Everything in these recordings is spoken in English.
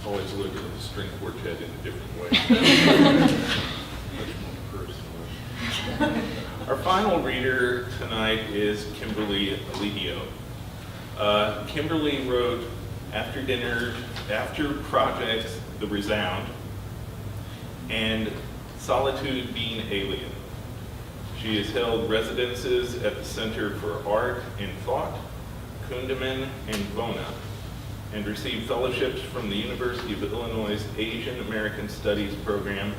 always look at the string quartet in a different way. Much more personal. Our final reader tonight is Kimberly Alidio. Kimberly wrote After Projects, The Resound, and Solitude Being Alien. She has held residences at the Center for Art and Thought, Kundiman and VONA, and received fellowships from the University of Illinois' Asian American Studies program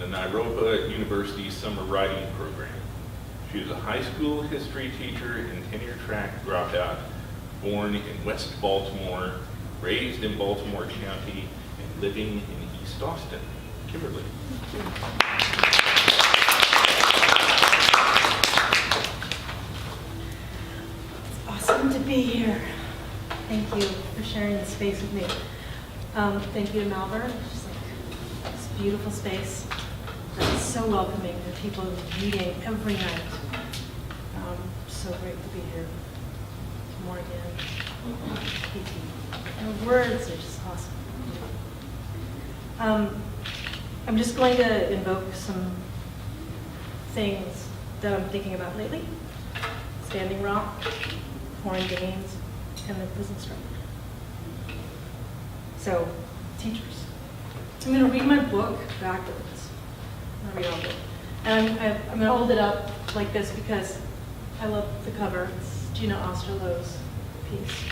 and the Naropa University Summer Writing program. She is a high school history teacher and tenure-track dropout, born in West Baltimore, raised in Baltimore County, and living in East Austin. Kimberly. It's awesome to be here. Thank you for sharing this space with me. Thank you to Malvern. Just like this beautiful space that's so welcoming. There are people reading every night. So great to be here. Morgan, PT. And words are just awesome. I'm just going to invoke some things that I'm thinking about lately. Standing Rock, foreign gains, and the prison strike. So, teachers. I'm going to read my book backwards. I'm going to read all of it. And I'm going to hold it up like this because I love the cover. It's Gina Osterloh's piece.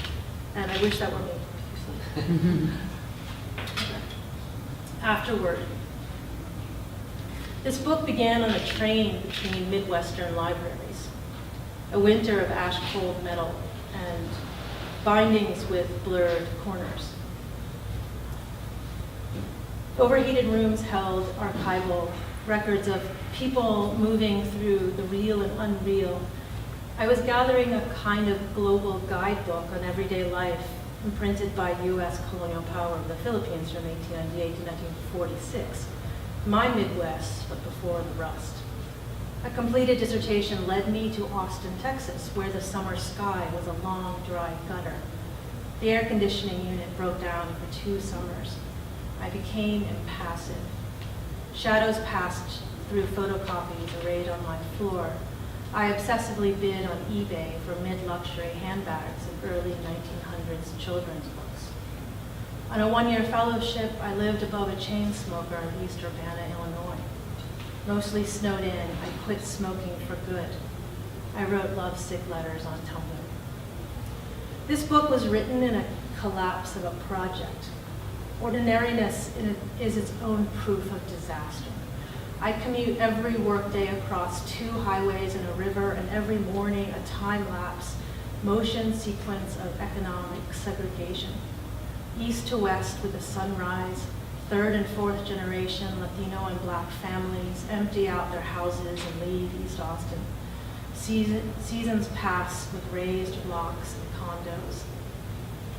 And I wish that were me. Afterward. This book began on a train between Midwestern libraries. A winter of ash-cold metal and bindings with blurred corners. Overheated rooms held archival records of people moving through the real and unreal. I was gathering a kind of global guidebook on everyday life imprinted by U.S. colonial power of the Philippines from 1898 to 1946. My Midwest, but before the rust. A completed dissertation led me to Austin, Texas, where the summer sky was a long, dry gutter. The air conditioning unit broke down for 2 summers. I became impassive. Shadows passed through photocopies arrayed on my floor. I obsessively bid on eBay for mid-luxury handbags of early 1900s children's books. On a 1-year fellowship, I lived above a chain smoker in East Urbana, Illinois. Mostly snowed in, I quit smoking for good. I wrote lovesick letters on Tumblr. This book was written in a collapse of a project. Ordinariness is its own proof of disaster. I commute every workday across 2 highways and a river, and every morning a time-lapse motion sequence of economic segregation. East to west with the sunrise, 3rd and 4th generation Latino and Black families empty out their houses and leave East Austin. Seasons pass with raised blocks and condos.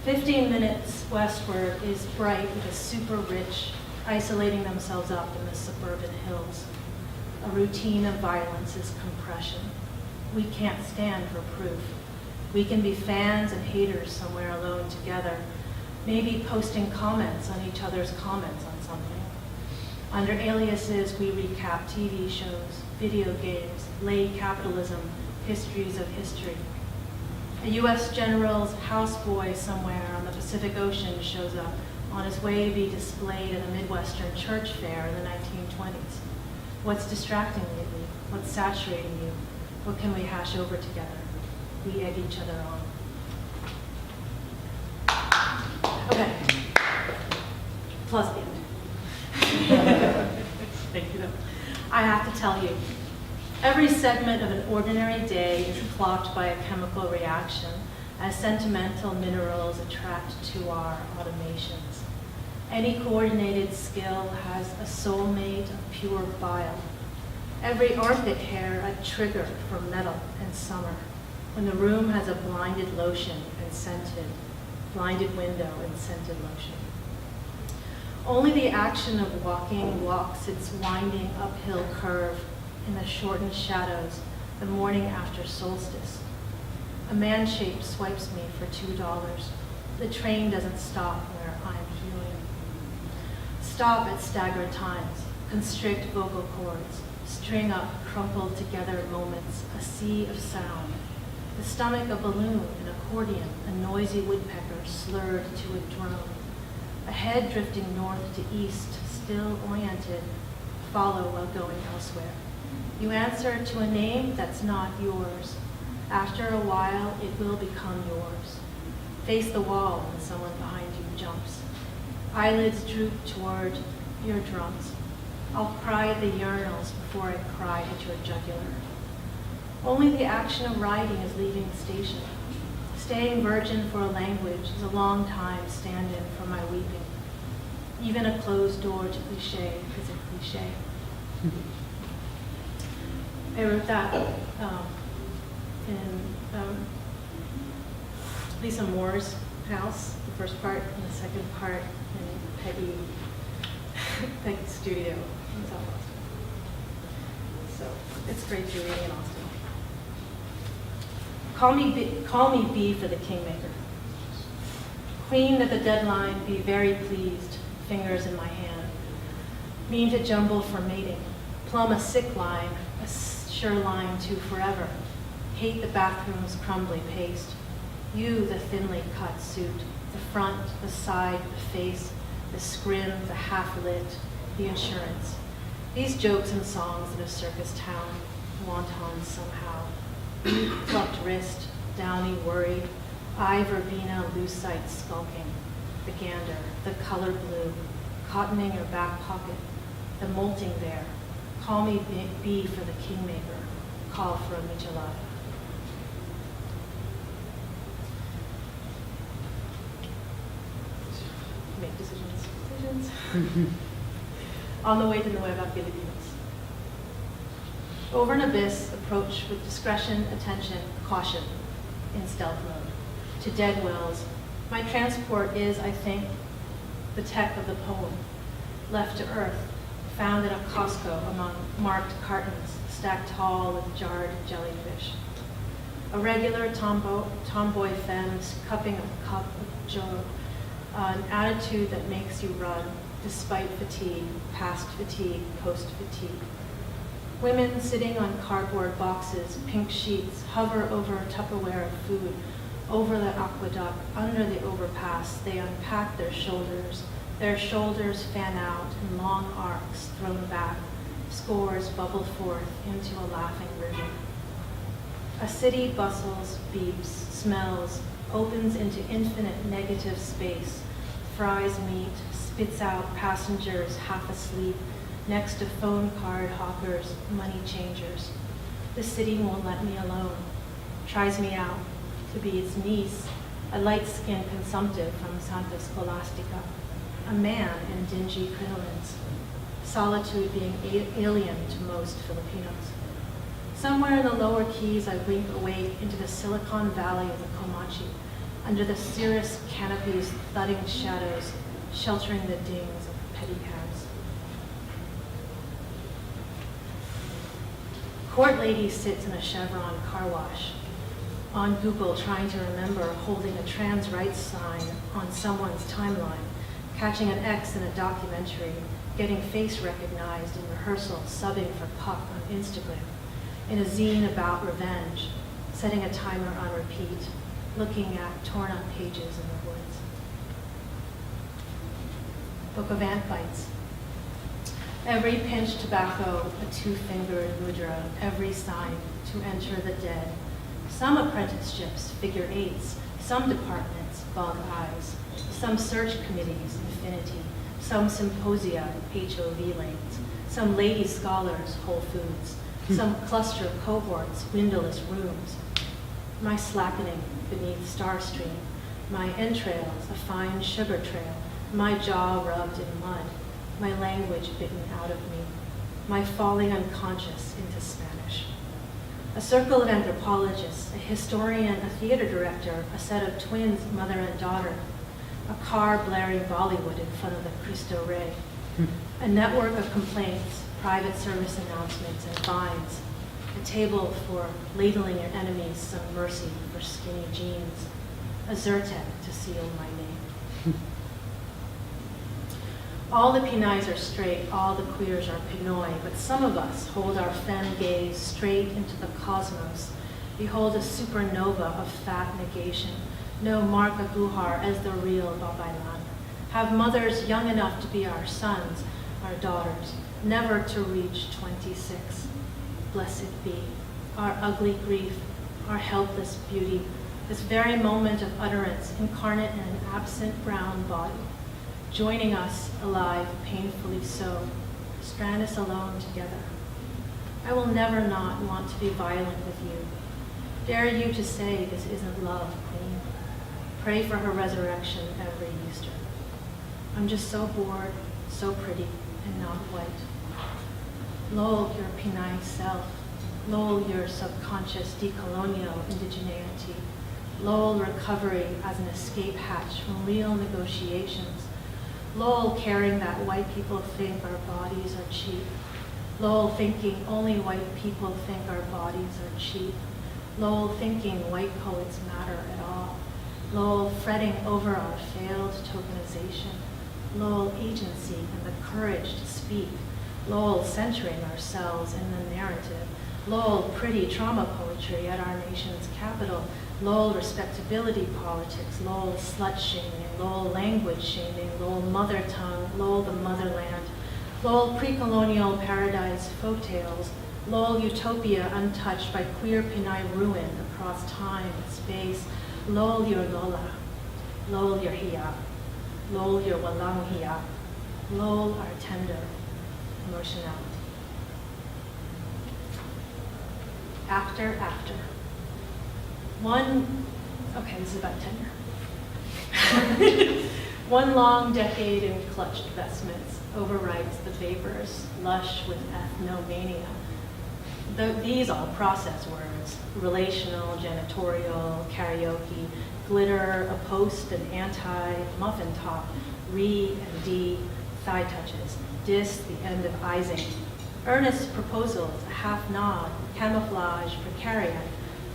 15 minutes westward is bright with the super rich isolating themselves up in the suburban hills. A routine of violence is compression. We can't stand for proof. We can be fans and haters somewhere alone together, maybe posting comments on each other's comments on something. Under aliases, we recap TV shows, video games, late capitalism, histories of history. A U.S. general's houseboy somewhere on the Pacific Ocean shows up on his way to be displayed at a Midwestern church fair in the 1920s. What's distracting lately? What's saturating you? What can we hash over together? We egg each other on. Okay. Plus the end. Thank you. I have to tell you, every segment of an ordinary day is clocked by a chemical reaction as sentimental minerals attract to our automations. Any coordinated skill has a soulmate of pure bile. Every armpit hair a trigger for metal and summer, when the room has a blinded lotion and scented, blinded window and scented lotion. Only the action of walking walks its winding uphill curve in the shortened shadows the morning after solstice. A man shape swipes me for $2. The train doesn't stop where I'm healing. Stop at staggered times, constrict vocal cords, string up crumpled together moments, a sea of sound. The stomach a balloon, an accordion, a noisy woodpecker slurred to a drone. A head drifting north to east, still oriented, follow while going elsewhere. You answer to a name that's not yours. After a while, it will become yours. Face the wall when someone behind you jumps. Eyelids droop toward your drums. I'll cry at the urinals before I cry at your jugular. Only the action of riding is leaving the station. Staying virgin for a language is a long time stand-in for my weeping. Even a closed door to cliché is a cliché. I wrote that in Lisa Moore's house, the first part, and the second part in Peggy's studio in South Boston. So it's great to be in Austin. Call me B for the Kingmaker. Queen at the deadline, be very pleased, fingers in my hand. Mean to jumble for mating. Plumb a sick line, a sure line to forever. Hate the bathroom's crumbly paste. You, the thinly cut suit, the front, the side, the face, the scrim, the half-lit, the insurance. These jokes and songs in a circus town, wantons somehow. Plucked wrist, downy worried, eye verbena, lucite skulking. The gander, the color blue, cottoning your back pocket, the molting there. Call me B for the Kingmaker, call for a michelada. Make decisions. On the way to Nueva Filipinas. Over an abyss, approach with discretion, attention, caution, in stealth mode. To dead wells. My transport is, I think, the tech of the poem. Left to earth, found in a Costco among marked cartons, stacked tall with jarred jellyfish. A regular tomboy femmes cupping a cup of joe, an attitude that makes you run, despite fatigue, past fatigue, post fatigue. Women sitting on cardboard boxes, pink sheets, hover over Tupperware of food, over the aqueduct, under the overpass. They unpack their shoulders fan out in long arcs thrown back, scores bubble forth into a laughing river. A city bustles, beeps, smells, opens into infinite negative space, fries meat, spits out passengers half asleep, next to phone card hawkers, money changers. The city won't let me alone, tries me out to be its niece, a light-skinned consumptive from Santa Scholastica, a man in dingy crinolines, solitude being alien to most Filipinos. Somewhere in the lower keys, I wink awake into the Silicon Valley of the Comanche, under the cirrus canopies, thudding shadows, sheltering the dings of pedicabs. Court lady sits in a Chevron car wash, on Google trying to remember holding a trans rights sign on someone's timeline, catching an X in a documentary, getting face recognized in rehearsal, subbing for Puck on Instagram, in a zine about revenge, setting a timer on repeat, looking at torn up pages in the woods. Book of Ant Bites. Every pinch tobacco, a two-fingered mudra, every sign to enter the dead. Some apprenticeships, figure eights, some departments, bug eyes, some search committees, infinity, some symposia, HOV lanes, some lady scholars, Whole Foods, some cluster cohorts, windowless rooms. My slackening beneath star stream, my entrails, a fine sugar trail, my jaw rubbed in mud, my language bitten out of me, my falling unconscious into Spanish. A circle of anthropologists, a historian, a theater director, a set of twins, mother and daughter, a car blaring Bollywood in front of the Cristo Rey, a network of complaints, private service announcements, and fines, a table for ladling your enemies some mercy for skinny jeans, a Zyrtec to seal my name. All the Pinoys are straight, all the queers are Pinoy, but some of us hold our femme gaze straight into the cosmos, behold a supernova of fat negation, know Mark Aguhar as the real Babaylan, have mothers young enough to be our sons, our daughters, never to reach 26. Blessed be our ugly grief, our helpless beauty, this very moment of utterance incarnate in an absent brown body, joining us alive, painfully so, strand us alone together. I will never not want to be violent with you. Dare you to say this isn't love, Queen. Pray for her resurrection every Easter. I'm just so bored, so pretty, and not white. Lol, your Pinay self. Lol, your subconscious decolonial indigeneity. Lol, recovery as an escape hatch from real negotiations. Lol, caring that white people think our bodies are cheap. Lol, thinking only white people think our bodies are cheap. Lol, thinking white poets matter at all. Lol, fretting over our failed tokenization. Lol, agency and the courage to speak. Lol, centering ourselves in the narrative. Lol, pretty trauma poetry at our nation's capital. Lol, respectability politics. Lol, slut shaming. Lol, language shaming. Lol, mother tongue. Lol, the motherland. Lol, pre-colonial paradise folktales. Lol, utopia untouched by queer Pinay ruin across time and space. Lol, your Lola. Lol, your Hiya. Lol, your Walang Hiya. Lol, our tender emotionality. After. This is about tenure. One long decade in clutched vestments overwrites the vapors, lush with ethnomania. These all process words, relational, janitorial, karaoke, glitter, a post and anti, muffin top, re and d, thigh touches, dis, the end of ising, earnest proposals, a half nod, camouflage, precariat,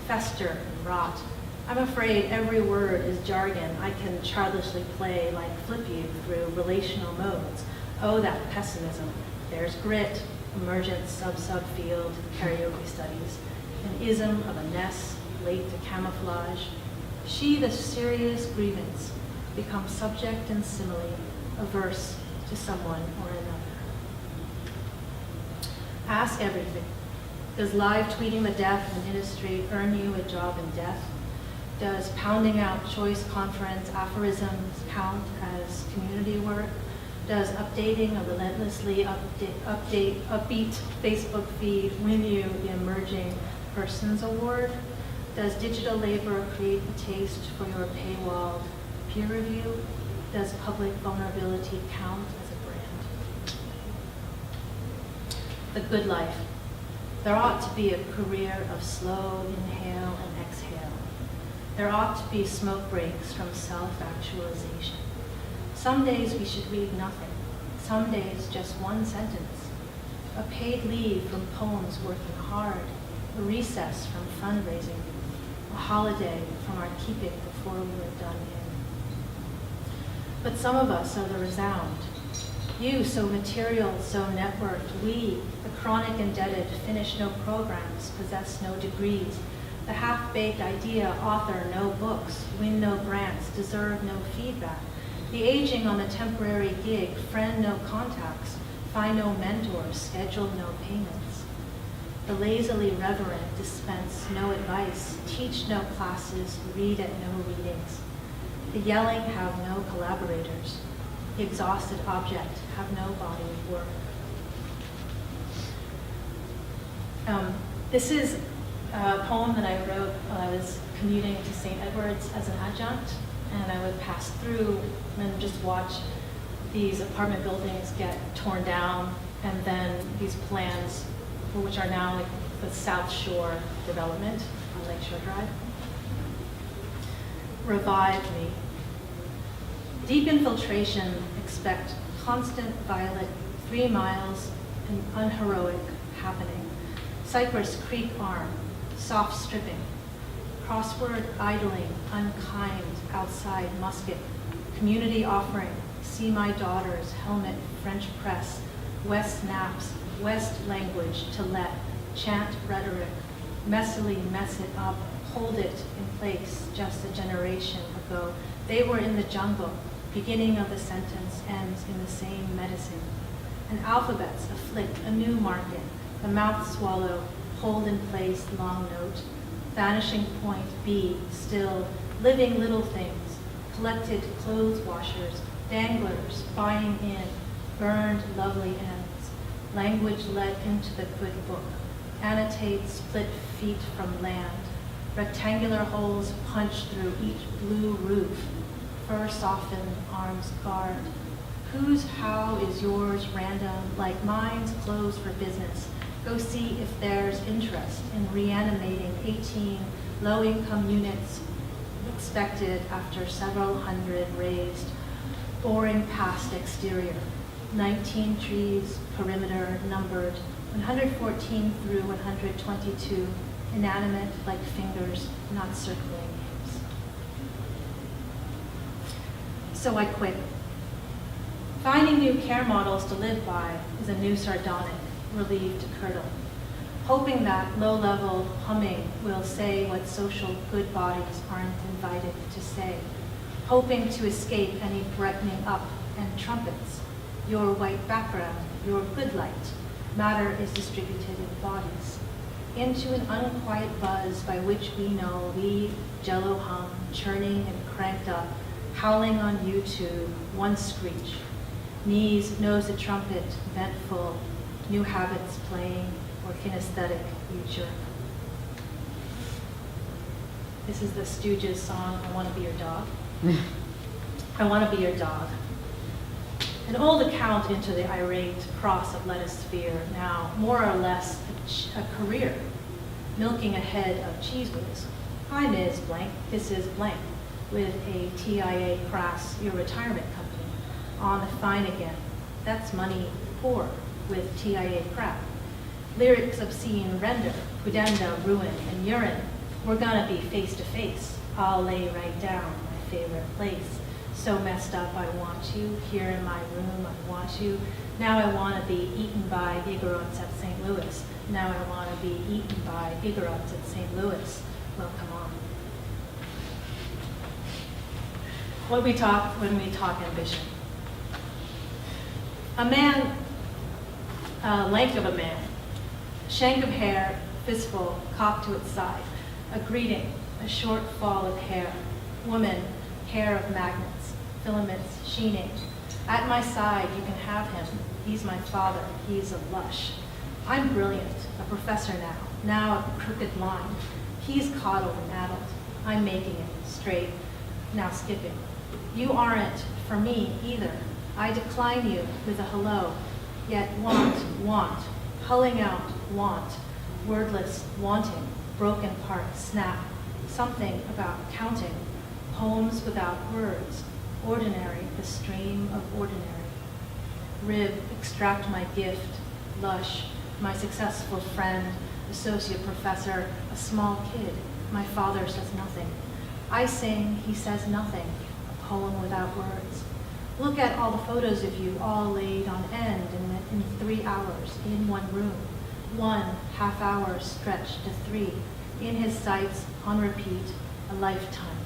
fester and rot. I'm afraid every word is jargon I can childishly play like flip you through relational modes. Oh, that pessimism. There's grit, emergent sub-field, karaoke studies, an ism of a ness, late to camouflage. She, the serious grievance, becomes subject and simile, averse to someone or another. Ask everything. Does live tweeting the deaf in industry earn you a job in death? Does pounding out choice conference aphorisms count as community work? Does updating a relentlessly upbeat Facebook feed win you the Emerging Persons Award? Does digital labor create a taste for your paywalled peer review? Does public vulnerability count as a brand? The good life. There ought to be a career of slow inhale and exhale. There ought to be smoke breaks from self-actualization. Some days we should read nothing. Some days just one sentence. A paid leave from poems working hard. A recess from fundraising. A holiday from our keeping before we were done in. But some of us are the resound. You, so material, so networked. We, the chronic indebted, finish no programs, possess no degrees. The half-baked idea, author no books, win no grants, deserve no feedback. The aging on the temporary gig, friend no contacts, find no mentors, schedule no payments. The lazily reverent dispense no advice, teach no classes, read at no readings. The yelling have no collaborators. The exhausted object have no body of work. This is a poem that I wrote when I was commuting to St. Edward's as an adjunct, and I would pass through and just watch these apartment buildings get torn down, and then these plans, which are now like the South Shore development on Lakeshore Drive, revived me. Deep infiltration, expect constant violet, 3 miles, and unheroic happening. Cypress Creek arm, soft stripping. Crossword idling, unkind, outside musket. Community offering, see my daughter's helmet French press, West naps, West language to let, chant rhetoric, messily mess it up, hold it in place just a generation ago. They were in the jungle, beginning of the sentence ends in the same medicine. And alphabets afflict a new market, the mouth swallow, hold in place long note, vanishing point B, still, living little things, collected clothes washers, danglers, buying in, burned lovely ends, language led into the good book, annotate split feet from land, rectangular holes punched through each blue roof, fur softened, arms guard. Whose how is yours random, like mine's closed for business. Go see if there's interest in reanimating 18 low-income units expected after several hundred raised, boring past exterior. 19 trees, perimeter numbered, 114 through 122, inanimate like fingers, not circling names. So I quit. Finding new care models to live by is a new sardonic, relieved curdle. Hoping that low-level humming will say what social good bodies aren't invited to say. Hoping to escape any brightening up and trumpets. Your white background, your good light. Matter is distributed in bodies. Into an unquiet buzz by which we know we jello hum, churning and cranked up, howling on YouTube, one screech. Knees knows a trumpet, vent full, new habits playing, or kinesthetic, you jerk. This is the Stooges song, I Want to Be Your Dog. I want to be your dog. An old account into the irate cross of lettuce-sphere, now more or less a career, milking a head of cheese whiz. Hi, Ms. Blank, this is Blank, with a TIA crass, your retirement company. On the fine again. That's money poor with TIA crap. Lyrics obscene render, pudenda, ruin, and urine. We're gonna be face to face. I'll lay right down my favorite place. So messed up I want you, here in my room I want you. Now I wanna be eaten by Igorots at St. Louis. Now I wanna be eaten by Igorots at St. Louis. Well, come on. When we talk ambition. A man, length of a man, shank of hair, fistful, cocked to its side, a greeting, a short fall of hair, woman, hair of magnets, filaments sheening. At my side, you can have him. He's my father. He's a lush. I'm brilliant, a professor now a crooked line. He's coddled and addled. I'm making it straight, now skipping. You aren't for me either. I decline you with a hello, yet want, hulling out, want, wordless, wanting, broken part, snap, something about counting, poems without words, ordinary, the stream of ordinary. Rib, extract my gift, lush, my successful friend, associate professor, a small kid, my father says nothing. I sing, he says nothing, a poem without words. Look at all the photos of you all laid on end in 3 hours in one room. 1 half-hour stretched to 3. In his sights, on repeat, a lifetime.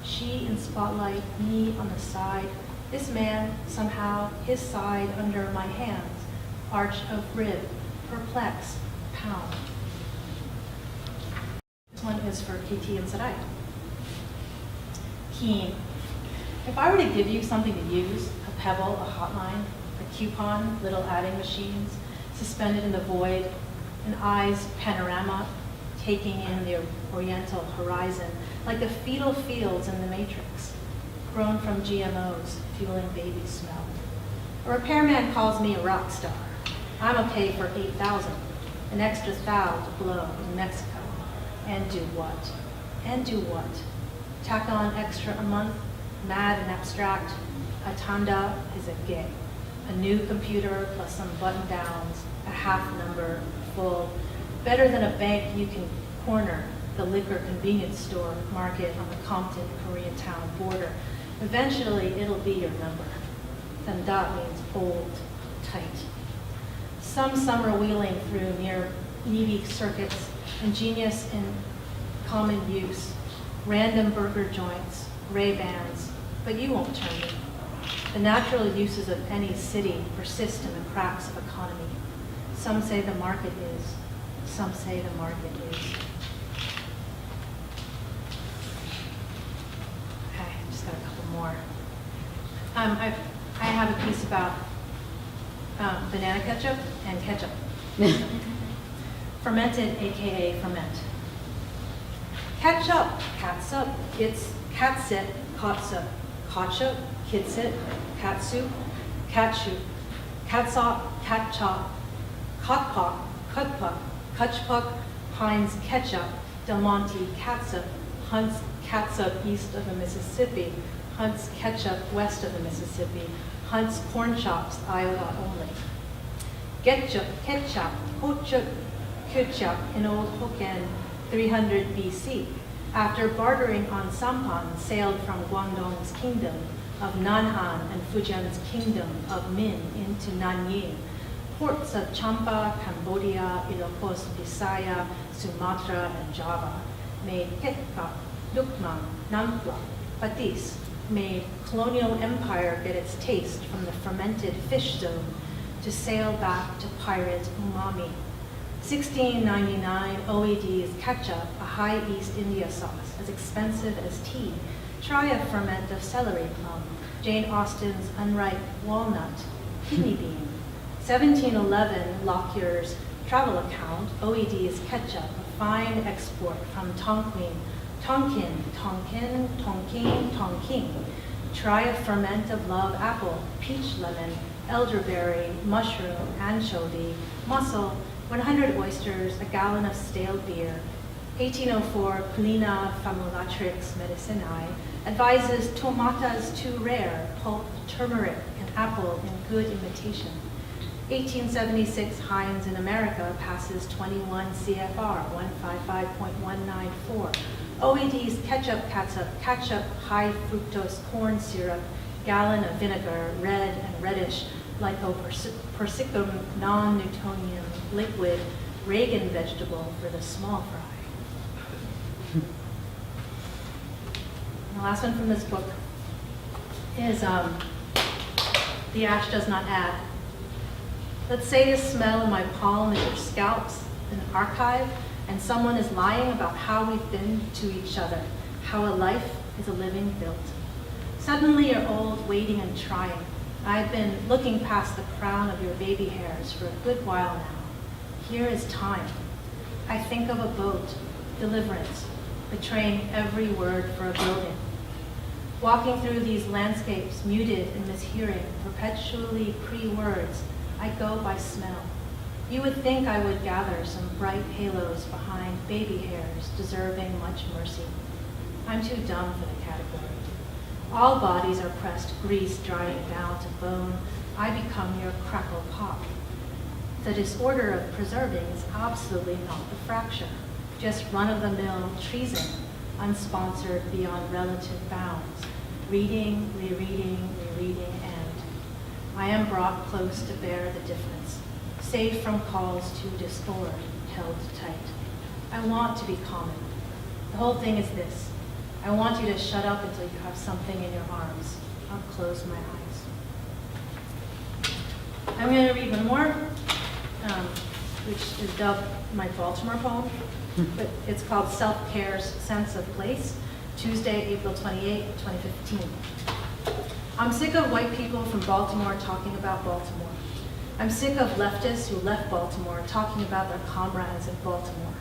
She in spotlight, me on the side. This man, somehow, his side under my hands. Arch of rib, perplex, pound. This one is for KT and Sarai. Keen. If I were to give you something to use, a pebble, a hotline, a coupon, little adding machines, suspended in the void, an eye's panorama, taking in the oriental horizon, like the fetal fields in the Matrix, grown from GMOs, fueling baby smell. A repairman calls me a rock star. I'm okay for 8,000, an extra thou to blow in Mexico. And do what? And do what? Tack on extra a month? Mad and abstract, a tanda is a gay. A new computer plus some button downs, a half number, full. Better than a bank you can corner, the liquor convenience store market on the Compton Koreatown border. Eventually, it'll be your number. then that means old, tight. Some summer wheeling through near Navy circuits, ingenious in common use, random burger joints, Ray-Bans, but you won't turn me. The natural uses of any city persist in the cracks of economy. Some say the market is, some say the market is. Okay, just got a couple more. I have a piece about banana ketchup and ketchup. Fermented, AKA ferment. Ketchup, catsup, it's catsup, catsup, ketchup, kidsit, catsup, catsup, catsop, catchop, cutpuck, cutpuck, cutchpuck, Heinz ketchup, Del Monte catsup, Hunt's catsup east of the Mississippi, Hunt's ketchup west of the Mississippi, Hunt's corn chops, Iowa only. Ketchup, ketchup, ketchup, ketchup in Old Hokkien 300 BC. After bartering on sampan, sailed from Guangdong's kingdom of Nanhan and Fujian's kingdom of Min into Nanjing. Ports of Champa, Cambodia, Ilocos, Bisaya, Sumatra, and Java made ketka, lukmang, nampla, patis, made colonial empire get its taste from the fermented fish zone to sail back to pirate umami. 1699 OED's ketchup, a high East India sauce, as expensive as tea. Try a ferment of celery plum, Jane Austen's unripe walnut, kidney bean. 1711 Lockyer's travel account, OED's ketchup, a fine export from Tonkin, Tonkin. Try a ferment of love apple, peach lemon, elderberry, mushroom, anchovy, mussel, 100 oysters, a gallon of stale beer. 1804, Polina Famulatrix Medicinae advises tomatas too rare, pulp, turmeric, and apple in good imitation. 1876, Heinz in America passes 21 CFR 155.194. OED's ketchup, high fructose corn syrup, gallon of vinegar, red and reddish, Lycopersicum non-Newtonian liquid, Reagan vegetable for the small fry. The last one from this book is The Ash Does Not Add. Let's say the smell in my palm is your scalps, an archive, and someone is lying about how we've been to each other, how a life is a living built. Suddenly you're old, waiting and trying. I've been looking past the crown of your baby hairs for a good while now. Here is time. I think of a boat, deliverance, betraying every word for a building. Walking through these landscapes, muted in mishearing, perpetually pre-words, I go by smell. You would think I would gather some bright halos behind baby hairs deserving much mercy. I'm too dumb for the category. All bodies are pressed, grease drying down to bone. I become your crackle pop. The disorder of preserving is absolutely not the fracture, just run-of-the-mill treason, unsponsored beyond relative bounds. Reading, rereading, and I am brought close to bear the difference, safe from calls to discord, held tight. I want to be common. The whole thing is this. I want you to shut up until you have something in your arms. I'll close my eyes. I'm going to read one more, which is dubbed my Baltimore poem, but it's called Self-Care's Sense of Place, Tuesday, April 28, 2015. I'm sick of white people from Baltimore talking about Baltimore. I'm sick of leftists who left Baltimore talking about their comrades in Baltimore.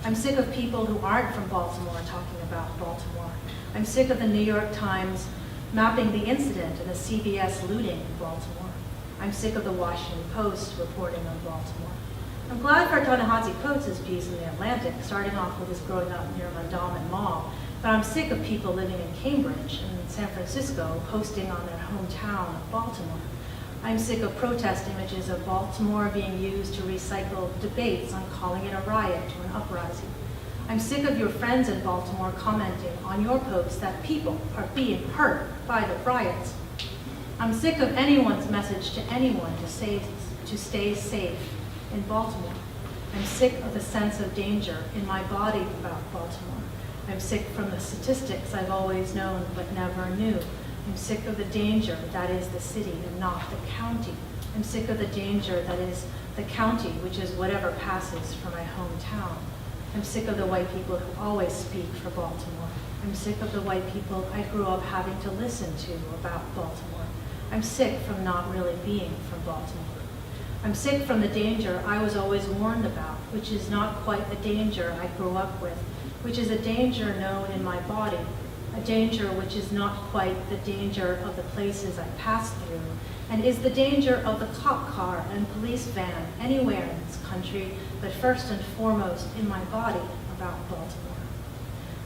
I'm sick of people who aren't from Baltimore talking about Baltimore. I'm sick of the New York Times mapping the incident and the CBS looting in Baltimore. I'm sick of the Washington Post reporting on Baltimore. I'm glad for Ta-Nehisi Coates' piece in The Atlantic, starting off with his growing up near Mondawmin Mall, but I'm sick of people living in Cambridge and San Francisco posting on their hometown of Baltimore. I'm sick of protest images of Baltimore being used to recycle debates on calling it a riot or an uprising. I'm sick of your friends in Baltimore commenting on your posts that people are being hurt by the riots. I'm sick of anyone's message to anyone to stay safe in Baltimore. I'm sick of the sense of danger in my body about Baltimore. I'm sick from the statistics I've always known but never knew. I'm sick of the danger that is the city and not the county. I'm sick of the danger that is the county, which is whatever passes for my hometown. I'm sick of the white people who always speak for Baltimore. I'm sick of the white people I grew up having to listen to about Baltimore. I'm sick from not really being from Baltimore. I'm sick from the danger I was always warned about, which is not quite the danger I grew up with, which is a danger known in my body, a danger which is not quite the danger of the places I passed through, and is the danger of the cop car and police van anywhere in this country, but first and foremost in my body about Baltimore.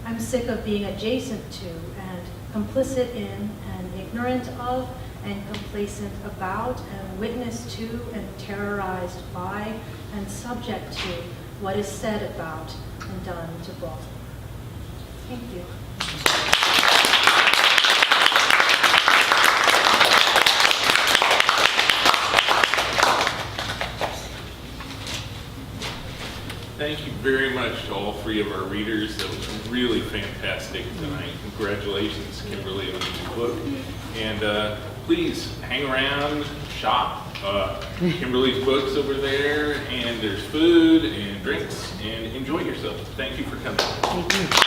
I'm sick of being adjacent to and complicit in and ignorant of and complacent about and witness to and terrorized by and subject to what is said about and done to Baltimore. Thank you. Thank you very much to all three of our readers. That was really fantastic tonight. Congratulations, Kimberly, on the book. And please hang around, shop. Kimberly's book's over there, and there's food and drinks, and enjoy yourself. Thank you for coming. Thank you.